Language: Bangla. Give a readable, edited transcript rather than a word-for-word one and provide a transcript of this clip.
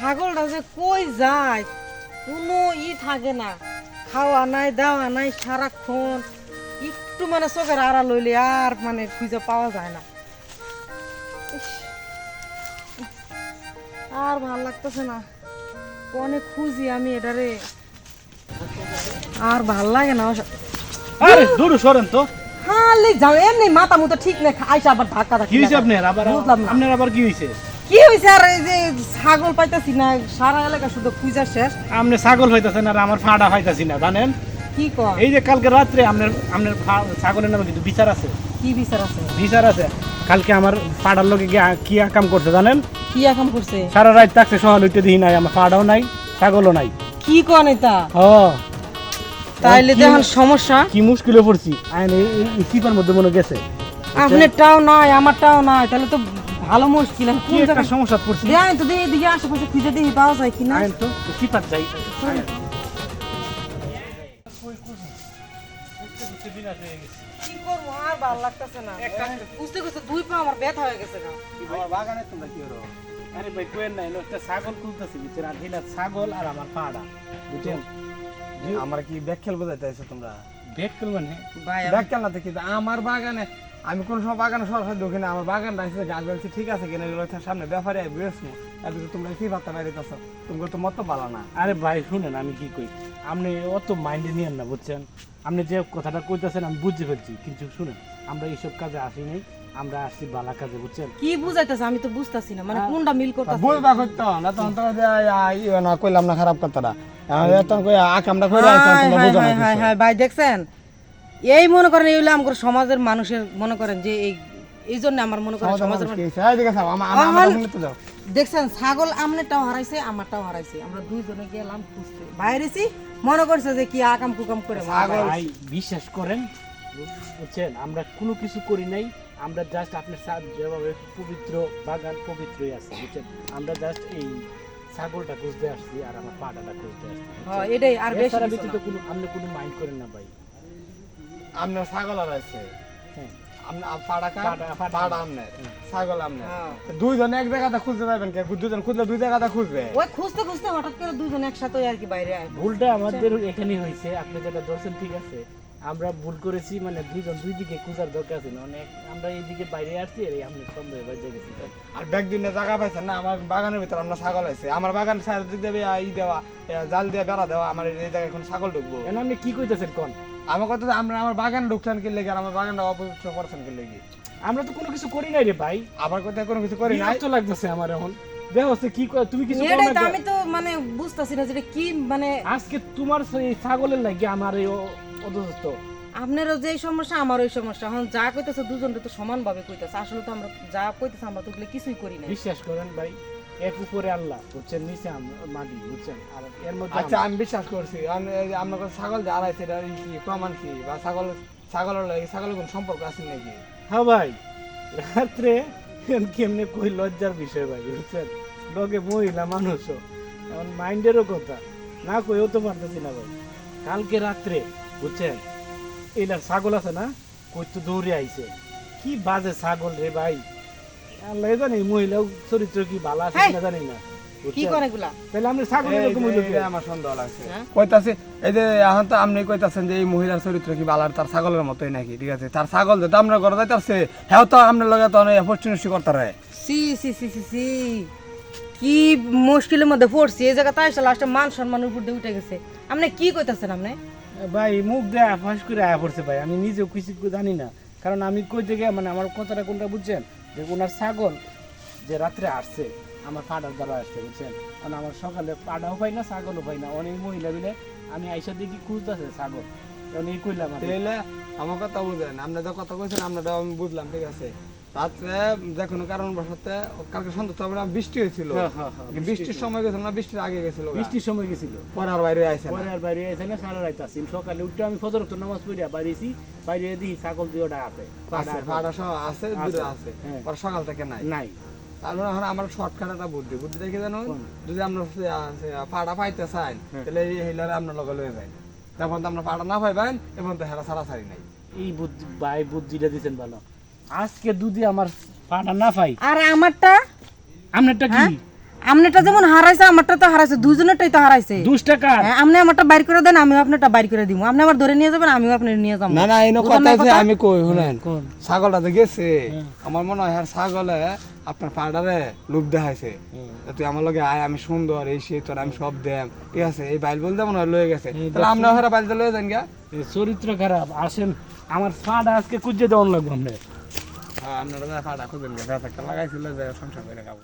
ছাগলটা যে কই যায় কোনো থাকে না, খাওয়া নাই দাওয়া নাই সারাক্ষণ, একটু মানে চোখের আড়াল লইলে আর মানে খুঁজে পাওয়া যায় না। ইস, আর ভাল লাগতেছে না, অনেক খুঁজি আমি এটারে, আর ভাল লাগে না। আরে দূর সরেন তো। খালি যাও এমনি মাথা মতো ঠিক নেই, আইসা আবার ধাক্কা ধাক্কা। কি হইছে আপনার আবার? বুঝলাম না আপনার আবার কি হইছে? কি হইছে? আর এই যে ছাগল পাইতাছি না, সারা এলাকা শুধু খুঁজা শেষ। আপনি ছাগল হইতাছেন আর আমার ফাড়া হইতাছি না, জানেন? কি কর? এই যে কালকে রাত্রে আপনার আপনার ছাগলের নামে কিন্তু বিচার আছে। কি বিচার আছে? বিচার আছে। কালকে আমার ফাড়ার লোকে কি কাম করছে জানেন? কি এখন করছে? সারা রাত থাকছে, সকাল উঠতে দিই নাই, আমার ফাড়াও নাই, ছাগলও নাই। কি কন এটা? ও তাইলে তো এখন সমস্যা। কি মুশকিলে পড়ছি, আইন এই সিপার মধ্যে মনে গেছে। আপনারটাও নাই আমারটাও নাই, তাহলে তো ভালো মুশকিল। আমি কি কোন একটা জায়গায় সমস্যা পড়ছি। দেখ তো দেখি এদিকে আশেপাশে খুঁজে দেখি পাওয়া যায় কিনা। আইন তো সিপার যাই। কি করবো, আর ভালো লাগতেছে না। বুঝতে গেছে দুই পা আমার ব্যথা হয়ে গেছে না। আমার বাগানে তোমরা কি করো? আরে ভাই কোয়েন নাই, একটা ছাগল খুঁজতেছি বুঝছেন, আর হিলা ছাগল আর আমার পাড়া বুঝছেন। আমার কি ব্যাখ্যাল বোঝাইতে আছো তোমরা? বেকল মানে ভাই ব্যাখ্যাল না তো কি, আমার বাগানে আমি কোন সময় বাগানে সরাসরি ঢুকি না। আমার বাগান রাখছে, গাছ বেলছি, ঠিক আছে কিনা এগুলো সামনে ব্যাপারে বেসবো। আর তোমরা কি ভাবতে পারিতেছ? তোমার তো মত ভালো না। আরে ভাই শুনেন আমি কি কই, আপনি অত মাইন্ডে নিয়েন না বুঝছেন। আপনি যে কথাটা কইতেছেন আমি বুঝতে পারছি, কিন্তু শুনেন আমরা এইসব কাজে আসি নাই, আমরা আসছি বালা কাজে বুঝছেন। কি বুঝাইতেছে আমি তো বুঝতাছি না, মানে কোনটা মিল করতেছে। বইবা করতো না তখন তো না কইলাম না খারাপ কথাটা, তখন কই আকামটা কইরা তোমরা বুঝো না কিছু। হ্যাঁ ভাই দেখছেন, এই মনে করেন এইগুলো আমার সমাজের মানুষের মনে করেন যে এই জন্য আমার মনে করেন সমাজের কি হইছে? এই দিকে যাও, আমার শুনলে তো যাও। দেখছেন ছাগল আমনেরটাও হারাইছে আমারটাও হারাইছে, আমরা দুইজনে গেলাম খুঁজতে, বাইরেছি মনে করছে যে কি আকাম কুকাম করে ভাই বিশ্বাস করেন বুঝছেন, আমরা কোনো কিছু করি নাই, আমরা জাস্ট আপনার যেভাবে পবিত্র বাগান পবিত্রই আছে বুঝছেন, আমরা জাস্ট এই ছাগলটা খুঁজতে আসছি আর আমার পাড়াটা খুঁজতে আসছি। হ্যাঁ এটাই, আর বেশি এছাড়া কিছু ব্যতীত না। কোনো আপনি কোনো মাইন্ড করেন না ভাই। আপনার ছাগল আছে, হ্যাঁ পাড়া আমনে, ছাগল আমনে, হ্যাঁ। দুইজন এক জায়গাতে খুঁজতে যাবেন কে? দুইজন খুঁজলে দুই জায়গাতে খুঁজবে। ওই খুঁজতে খুঁজতে হঠাৎ করে দুইজন একসাথে আর কি বাইরে আয়। ভুলটা আমাদের এখানেই হয়েছে, আপনি যেটা ধরছেন ঠিক আছে, আমরা ভুল করেছি, মানে দুইজন দুই দিকে খোঁজার দরকার আছে না, অনেক আমরা এইদিকে বাইরে আসছি আর এই আপনি সন্দেহ বাজে গেছি। আর ব্যাগ দিনে জায়গা পাইছেন না, আমার বাগানের ভিতরে আমরা ছাগল আছে, আমার বাগান চারিদিক দেবে ই দেওয়া, জাল দিয়ে বেড়া দেওয়া, আমার এই জায়গায় এখন ছাগল ঢুকবো। কেন আপনি কি কইতেছেন কোন? আমার কথা যে আমরা আমার বাগান ঢুকছেন কি লেগে, আর আমার বাগানটা অপবিত্র করছেন কি লেগে? আমরা তো কোনো কিছু করি নাই রে ভাই, আমার কথা কোনো কিছু করি নাই। তো লাগতেছে আমার এখন দেখ হচ্ছে কি তুমি কিছু করো এটাই না তো কেন? আমি তো মানে বুঝতাছি না যেটা কি, মানে আজকে তোমার এই ছাগলের লাগে আমার এই অদস্ত। আপনারও যে সমস্যা আমারও এই সমস্যা, এখন যা কইতেছে দুজনকে তো সমানভাবে কইতেছে, আসলে তো আমরা যা কইতেছে আমরা তো ওগুলো কিছুই করি না। বিশ্বাস করেন ভাই, এক উপরে আল্লাহ বুঝছেন, নিচে মাটি বুঝছেন, আর এর মধ্যে আচ্ছা আমি বিশ্বাস করছি, আপনার কথা ছাগল যে আড়াইছে এটা কি প্রমাণ কি? বা ছাগলের লাগে ছাগলের কোন সম্পর্ক আছে নাকি? হ্যাঁ ভাই, রাত্রে কেমনে কই লজ্জার বিষয় ভাই বুঝছেন, লগে মহিলা মানুষও এখন মাইন্ডেরও কথা না কইও তো পারতেছি না ভাই। কালকে রাত্রে বুঝছেন এইটার ছাগল আছে না, কই তো দৌড়ে আইছে, কি বাজে ছাগল রে ভাই, আল্লাহ জানি মহিলাও চরিত্র কি ভালো আছে কিনা জানি না কি বুঝছেন। করে এগুলা? তাহলে আমরা ছাগল এরকম হইলো কি? এই আমার সন্দেহ লাগছে। হ্যাঁ? কইতাছে এই যে এখন তো আপনি কইতাছেন যে এই মহিলার চরিত্র কি বালার, তার ছাগলের মতোই নাকি? ঠিক আছে, তার ছাগল যদি আমরা ঘরে যাইতাছে, হ্যাঁ তো আপনার লগে তো অনেক অপরচুনিটি করতে সি সি সি সি সি, কি মুশকিলের মধ্যে পড়ছি, এই জায়গা তাই লাস্টে মান সম্মানের উপর দিয়ে উঠে গেছে। আপনি কি কইতাছেন? আপনি ভাই মুখ দিয়ে ফাঁস করে আয়া পড়ছে ভাই, আমি নিজেও কিছু জানি না, কারণ আমি কই থেকে মানে আমার কথাটা কোনটা বুঝছেন, যে ওনার ছাগল যে রাত্রে আসছে আমার পাড়ার দ্বারা আসছে বুঝছেন, কারণ আমার সকালে পাড়াও পাই না ছাগলও পাই না, অনেক মহিলা মিলে আমি আইসা দেখি খুঁজতেছে ছাগল, তখন এই কইলাম আর কি। তাইলে আমার কথা বুঝেন, আপনি যে কথা কইছেন আমরা আমি বুঝলাম, ঠিক আছে। রাত্রে যে কোনো কারণ বসতে কালকে সন্ধ্যা তো আমরা বৃষ্টি হয়েছিল, বৃষ্টির সময় গেছিল না বৃষ্টির আগে গেছিল, বৃষ্টির সময় গেছিল, পরে আর বাইরে আইছে না। পরে আর বাইরে আইসে না, সারা রাত আসি, সকালে উঠে আমি ফজর তো নামাজ পড়িয়া বাইরেছি, বাইরে দেখি ছাগল দুইটা আছে, আছে পাড়া সহ আছে, দূরে আছে, হ্যাঁ। পরে সকাল থেকে নাই। নাই তারপরে এখন আমার শর্টকাট একটা বুদ্ধি দেখে জানো, যদি আমরা পাড়া পাইতে চাই তাহলে এই হিলারে আপনার লগে লয়ে যাই, তখন তো আমরা পাড়া না পাইবেন এবং তো হেরা ছাড়াছাড়ি নাই। এই বুদ্ধি ভাই বুদ্ধিটা দিচ্ছেন ভালো, আজকে দুধে আমার পাটা না পাই। আর আমারটা আপনারটা কি? আমনেটা যেমন হারাইছে আমারটা তো হারাইছে, দুজনেরটাই তো হারাইছে। 2 টাকা হ্যাঁ, আপনি আমারটা বাইর করে দেন, আমিও আপনারটা বাইর করে দিব। আপনি আবার ধরে নিয়ে যাবেন, আমিও আপনার নিয়ে যাবো। না না এই কথা আছে, আমি কই শুনেন, কোন? ছাগলটা যে গেছে আমার মনে হয় আর ছাগলে আপনার পাড়ারে লোভ দেখাইছে, তুই আমার লগে আয়, আমি সুন্দর এই সেই তোর আমি সব দেম, ঠিক আছে, এই বাইল বলতে মনে হয় লয়ে গেছে, তাহলে আমরা ওরা বাইলতে লয়ে যান গা। এই চরিত্র খারাপ। আসেন আমার ফাঁড়া আজকে খুঁজে দেওয়ান লাগবে আপনার। হ্যাঁ আপনারা পাড়া খুঁজেন গা, একটা লাগাইছিল যে সংসার করে খাবো।